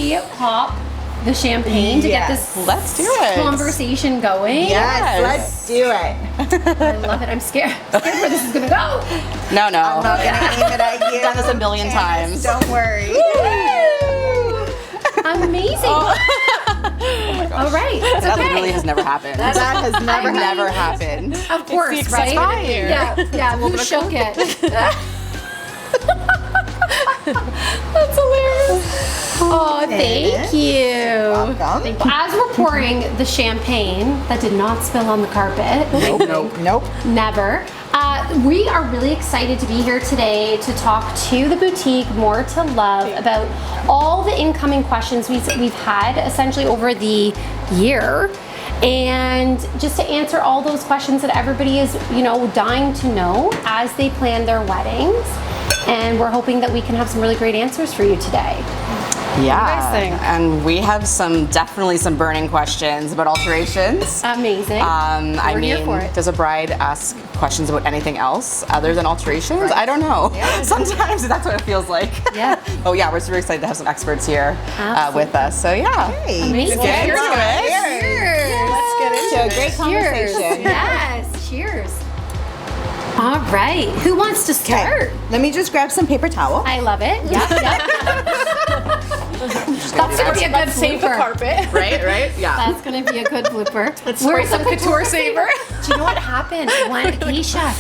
we pop the champagne to get this conversation going? Yes, let's do it. I love it. I'm scared where this is gonna go. No. I'm not gonna aim it at you. We've done this a million times. Don't worry. Amazing. Oh my gosh. All right. That really has never happened. That has never happened. Of course, right? Yeah. We'll shook it. That's hilarious. Oh, thank you. Welcome. As we're pouring the champagne that did not spill on the carpet. Nope. Never. We are really excited to be here today to talk to the boutique More to Love about all the incoming questions we've had essentially over the year, and just to answer all those questions that everybody is, dying to know as they plan their weddings. And we're hoping that we can have some really great answers for you today. Yeah, and we have definitely some burning questions about alterations. Amazing. We're here for it. Does a bride ask questions about anything else other than alterations? Right. I don't know. Yeah. Sometimes that's what it feels like. Yeah. Oh yeah, we're super excited to have some experts here with us. So yeah. Hey. Amazing. Let's get into it. Cheers. Let's get into a great conversation. Yes. Cheers. All right. Who wants to start? Okay. Let me just grab some paper towel. I love it. Yep. That's going to be a good save the carpet. Right? Yeah. That's going to be a good blooper. Let's spray some couture saver. Do you know what happened? When Keisha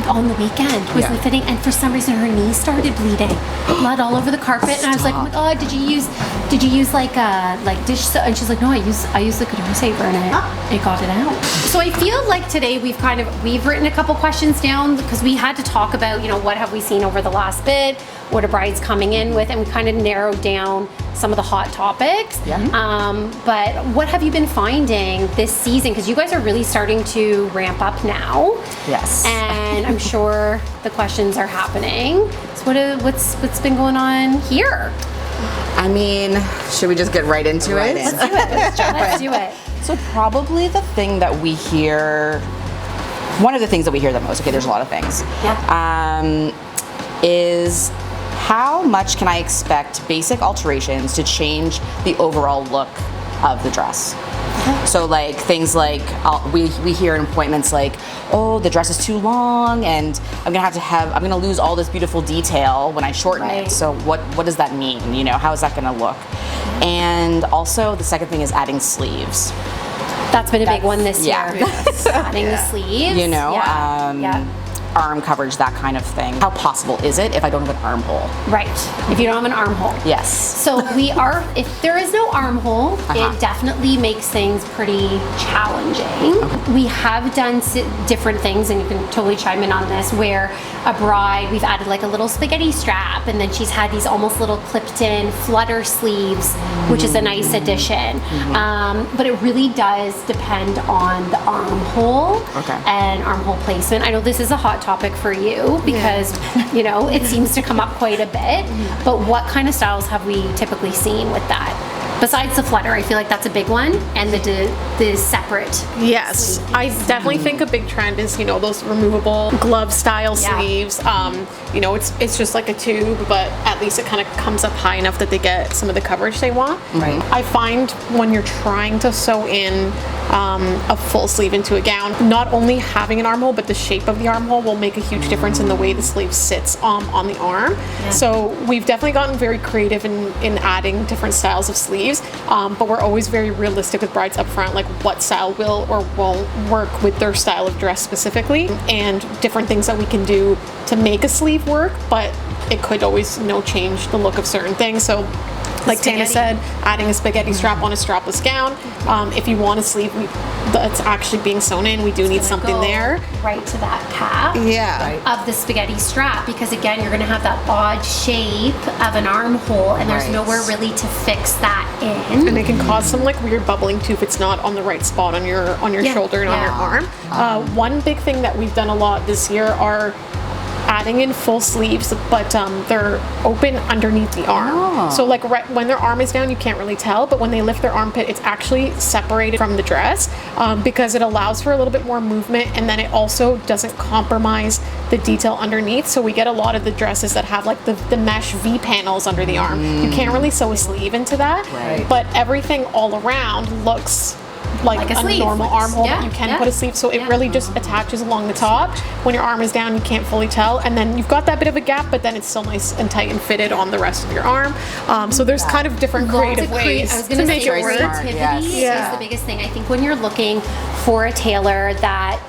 on the weekend was fitting, and for some reason her knee started bleeding, blood all over the carpet. And I was like, oh my god, did you use like dish soap? And she's like, no, I use the couture saver, and it got it out. So I feel like today we've written a couple questions down because we had to talk about what have we seen over the last bit, what are brides coming in with, and we kind of narrowed down some of the hot topics. But what have you been finding this season? Because you guys are really starting to ramp up now. Yes. And I'm sure the questions are happening. So what's been going on here? I mean, should we just get right into it? Let's do it. Let's do it. So probably the thing that we hear, one of the things that we hear the most, okay, there's a lot of things, is how much can I expect basic alterations to change the overall look of the dress? So like things like we hear in appointments like, oh, the dress is too long and I'm gonna lose all this beautiful detail when I shorten it. So what does that mean? How is that gonna look? And also the second thing is adding sleeves. That's been a big one this year. Yes. Adding the sleeves. Arm coverage, that kind of thing. How possible is it if I don't have an armhole? Right, if you don't have an armhole. Yes. So if there is no armhole, it definitely makes things pretty challenging. We have done different things, and you can totally chime in on this, where a bride, we've added like a little spaghetti strap, and then she's had these almost little clipped in flutter sleeves, which is a nice addition. But it really does depend on the armhole and armhole placement. I know this is a hot topic for you because it seems to come up quite a bit, but what kind of styles have we typically seen with that? Besides the flutter, I feel like that's a big one, and the separate. Yes, I definitely think a big trend is those removable glove style sleeves. It's just like a tube, but at least it kind of comes up high enough that they get some of the coverage they want. Right. I find when you're trying to sew in a full sleeve into a gown, not only having an armhole, but the shape of the armhole will make a huge difference in the way the sleeve sits on the arm. So we've definitely gotten very creative in adding different styles of sleeves. But we're always very realistic with brides up front, like what style will or won't work with their style of dress specifically, and different things that we can do to make a sleeve work, but it could always change the look of certain things. So like Tanis said, adding a spaghetti strap on a strapless gown. If you want a sleeve that's actually being sewn in, we do need something there. Right to that cap of the spaghetti strap, because again, you're going to have that odd shape of an armhole, and there's nowhere really to fix that in. And it can cause some like weird bubbling too if it's not on the right spot on your shoulder and on your arm. One big thing that we've done a lot this year are adding in full sleeves, but they're open underneath the arm. So like right when their arm is down, you can't really tell, but when they lift their armpit, it's actually separated from the dress because it allows for a little bit more movement, and then it also doesn't compromise the detail underneath. So we get a lot of the dresses that have like the mesh V panels under the arm. You can't really sew a sleeve into that, but everything all around looks like a sleeve. normal armhole Yeah, that you can yeah. put a sleeve, so it really just attaches along the top. When your arm is down, you can't fully tell, and then you've got that bit of a gap, but then it's still nice and tight and fitted on the rest of your arm. So there's kind of different creative ways I was to gonna make say it work. creativity is the biggest thing. I think when you're looking for a tailor that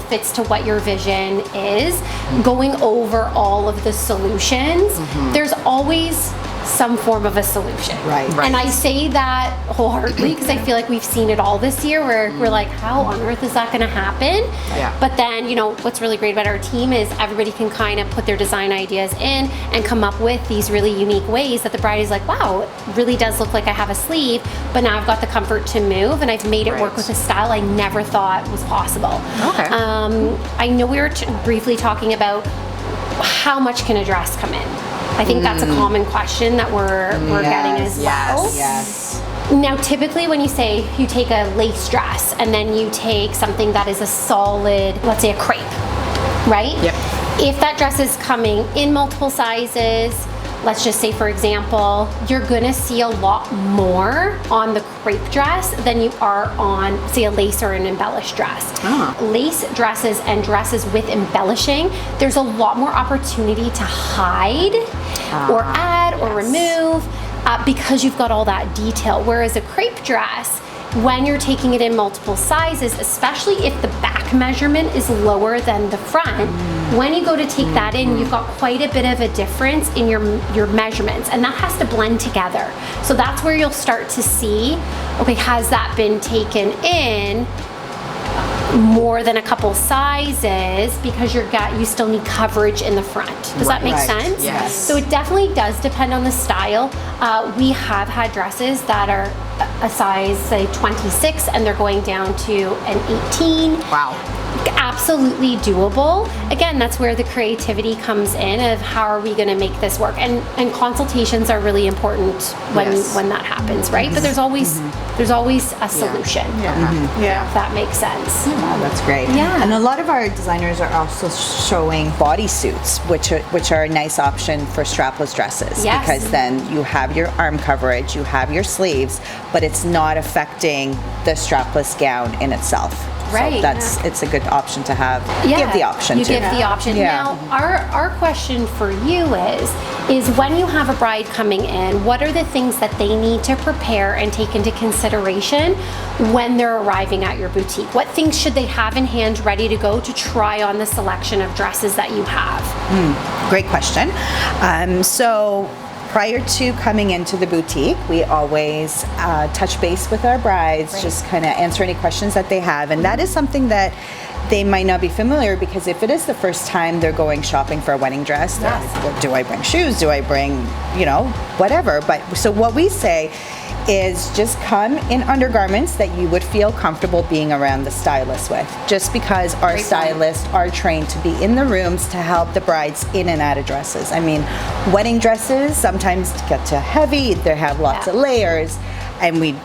fits to what your vision is, going over all of the solutions, there's always some form of a solution. Right. And I say that wholeheartedly because I feel like we've seen it all this year where we're like, how on earth is that going to happen? Yeah. But then, what's really great about our team is everybody can kind of put their design ideas in and come up with these really unique ways that the bride is like, wow, it really does look like I have a sleeve, but now I've got the comfort to move and I've made it work with a style I never thought was possible. Okay. I know we were briefly talking about how much can a dress come in? I think that's a common question that we're getting as well. Yes. Now, typically when you say you take a lace dress and then you take something that is a solid, let's say a crepe, right? Yep. If that dress is coming in multiple sizes, let's just say, for example, you're gonna see a lot more on the crepe dress than you are on, say, a lace or an embellished dress. Lace dresses and dresses with embellishing, there's a lot more opportunity to hide or add or remove because you've got all that detail. Whereas a crepe dress, when you're taking it in multiple sizes, especially if the back measurement is lower than the front, when you go to take that in, you've got quite a bit of a difference in your measurements, and that has to blend together. So that's where you'll start to see, okay, has that been taken in more than a couple sizes because you still need coverage in the front. Does that make sense? Yes. So it definitely does depend on the style. We have had dresses that are a size, say 26, and they're going down to an 18. Wow. Absolutely doable. Again, that's where the creativity comes in of how are we going to make this work, and consultations are really important when that happens, right? But there's always a solution. Yeah. If that makes sense. Wow, that's great. Yeah. And a lot of our designers are also showing bodysuits, which are a nice option for strapless dresses. Yes. Because then you have your arm coverage, you have your sleeves, but it's not affecting the strapless gown in itself. Right. So it's a good option to have. Yeah, Give the option you to. give the option. Yeah. Now, our question for you is when you have a bride coming in, what are the things that they need to prepare and take into consideration when they're arriving at your boutique? What things should they have in hand ready to go to try on the selection of dresses that you have? Great question. So prior to coming into the boutique, we always touch base with our brides, just kind of answer any questions that they have. And that is something that they might not be familiar, because if it is the first time they're going shopping for a wedding dress, do I bring shoes? Do I bring, whatever? But so what we say is just come in undergarments that you would feel comfortable being around the stylist with, just because our stylists are trained to be in the rooms to help the brides in and out of dresses. I mean, wedding dresses sometimes get too heavy, they have lots of layers, and we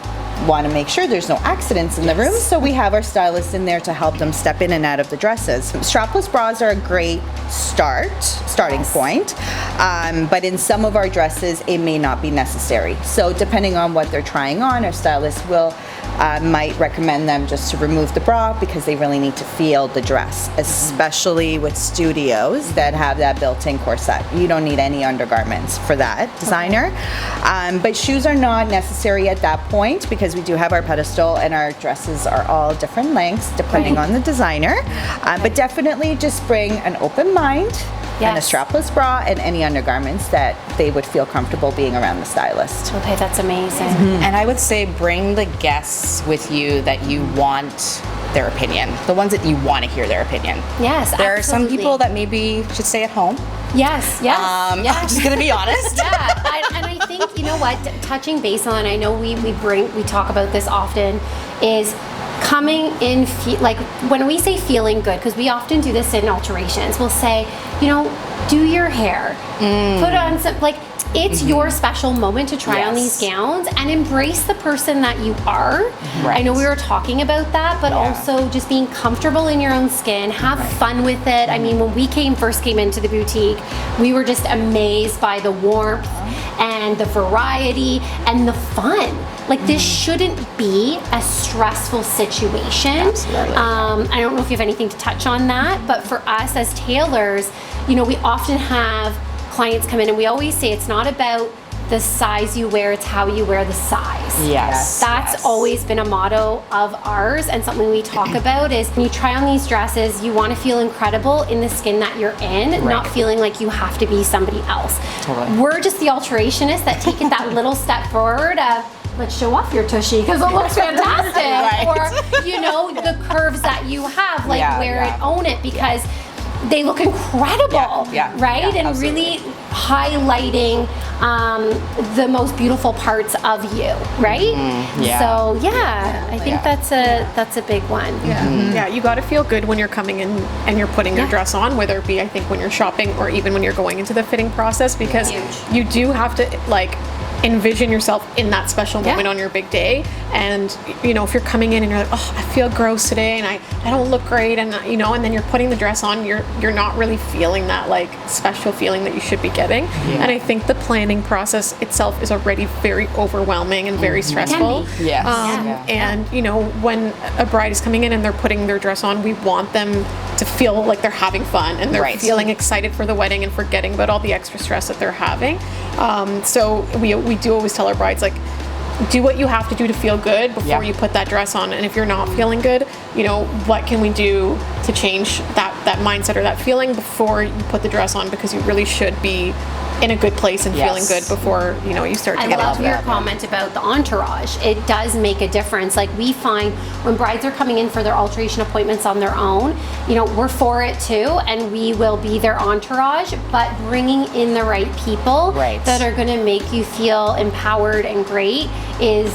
want to make sure there's no accidents in the room, so we have our stylists in there to help them step in and out of the dresses. Strapless bras are a great starting point, but in some of our dresses it may not be necessary. So depending on what they're trying on, our stylist might recommend them just to remove the bra, because they really need to feel the dress, especially with studios that have that built-in corset. You don't need any undergarments for that, designer. But shoes are not necessary at that point, because we do have our pedestal and our dresses are all different lengths depending on the designer. But definitely just bring an open mind and a strapless bra and any undergarments that they would feel comfortable being around the stylist. Okay, that's amazing. And I would say bring the guests with you that you want their opinion, the ones that you want to hear their opinion. Yes, There are some absolutely. people that maybe should stay at home. Yes. I'm just gonna be honest. And I think, touching base on, I know we talk about this often, is coming in, like when we say feeling good, because we often do this in alterations, we'll say, you know, do your hair, put on some, like, it's your special moment to try on these gowns and embrace the person that you are. Right. I know we were talking about that, but also just being comfortable in your own skin, have fun with it. I mean, when we first came into the boutique, we were just amazed by the warmth and the variety and the fun. Like, this shouldn't be a stressful situation. Absolutely. I don't know if you have anything to touch on that, but for us as tailors, you know, we often have clients come in and we always say it's not about the size you wear, it's how you wear the size. Yes. That's always been a motto of ours, and something we talk about is when you try on these dresses, you want to feel incredible in the skin that you're in, not feeling like you have to be somebody else. Totally. We're just the alterationists that take it that little step forward of, let's show off your tushy because it looks fantastic. Or, you know, the curves that you have, like wear it, own it, because they look incredible, right? And absolutely. really highlighting the most beautiful parts of you, right? So I think that's a big one. Yeah, you got to feel good when you're coming in and you're putting your dress on, whether it be, I think, when you're shopping or even when you're going into the fitting process, because you do have to, like, envision yourself in that special moment on your big day. And, you know, if you're coming in and you're like, oh, I feel gross today and I don't look great, and, you know, and then you're putting the dress on, you're not really feeling that, like, special feeling that you should be getting. And I think the planning process itself is already very overwhelming and very stressful. And, you know, when a bride is coming in and they're putting their dress on, we want them to feel like they're having fun and they're feeling excited for the wedding and forgetting about all the extra stress that they're having. So we do always tell our brides, like, do what you have to do to feel good before you put that dress on. And if you're not feeling good, you know, what can we do to change that mindset or that feeling before you put the dress on? Because you really should be in a good place and feeling good before, you know, you start to get I love into your that. comment about the entourage. It does make a difference. Like, we find when brides are coming in for their alteration appointments on their own, you know, we're for it too, and we will be their entourage, but bringing in the right people that are going to make you feel empowered and great is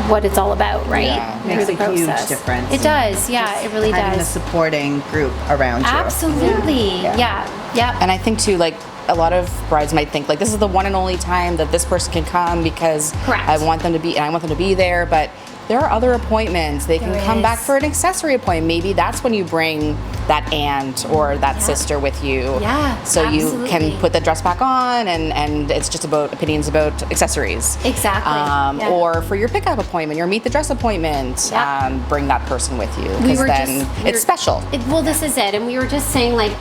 what it's all all about, right? Yeah, Through makes the a process. huge difference. It does, yeah, it really Having a does. supporting group around you. Absolutely, yeah. And I think too, like, a lot of brides might think, like, this is the one and only time that this person can come because I want them to be there, but there are other appointments. They can come back for an accessory appointment. Maybe that's when you bring that aunt or that sister with you. Yeah, so absolutely. you can put the dress back on, and it's just about opinions about accessories. Exactly. Or for your pickup appointment, your meet the dress appointment, bring that person with you, because then it's special. Well, this is it. And we were just saying, like,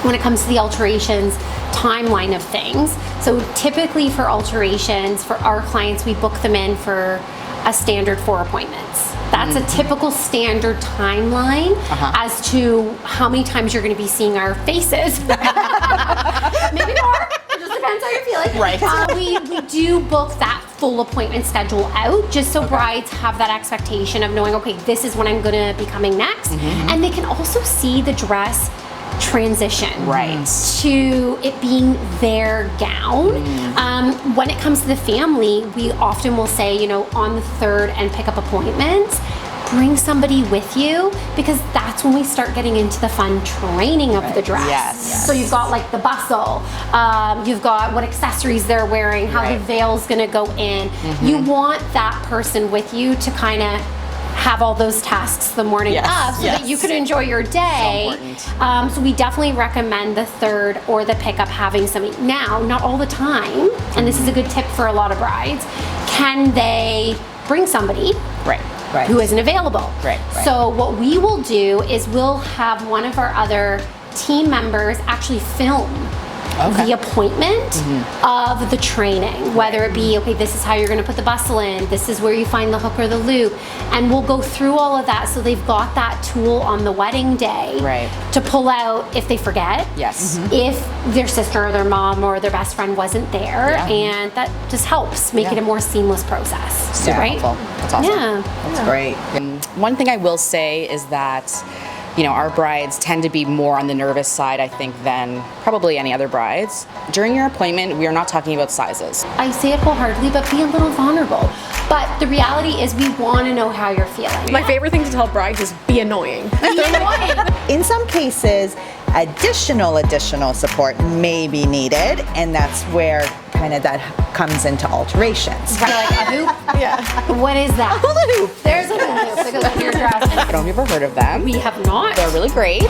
when it comes to the alterations timeline of things. So typically for alterations, for our clients, we book them in for a standard 4 appointments. That's a typical standard timeline as to how many times you're going to be seeing our faces. Maybe more. It just depends how you're feeling. Right. We do book that full appointment schedule out, just so brides have that expectation of knowing, okay, this is when I'm going to be coming next. And they can also see the dress transition to it being their gown. When it comes to the family, we often will say, you know, on the 3rd and pickup appointments, bring somebody with you, because that's when we start getting into the fun training of the dress. So you've got like the bustle, you've got what accessories they're wearing, how the veil's gonna go in. You want that person with you to kind of have all those tasks the morning of, so that you can enjoy your day. So we definitely recommend the 3rd or the pickup having somebody. Now, not all the time, and this is a good tip for a lot of brides, can they bring somebody who isn't available? So what we will do is we'll have one of our other team members actually film the appointment of the training, whether it be, okay, this is how you're going to put the bustle in, this is where you find the hook or the loop, and we'll go through all of that, so they've got that tool on the wedding day to pull out if they forget, if their sister or their mom or their best friend wasn't there, and that just helps make it a more seamless process. Super helpful. That's awesome. That's great. One thing I will say is that, you know, our brides tend to be more on the nervous side, I think, than probably any other brides. During your appointment, we are not talking about sizes. I say it wholeheartedly, but be a little vulnerable. But the reality is we want to know how you're feeling. My favorite thing to tell brides is be annoying. Be annoying. In some cases, additional support may be needed, and that's where kind of that comes into alterations. You're like, a hoop? Yeah. What is that? Hula hoop. There's a hula hoop that goes with your dress. I don't ever heard of them. We have not. They're really great.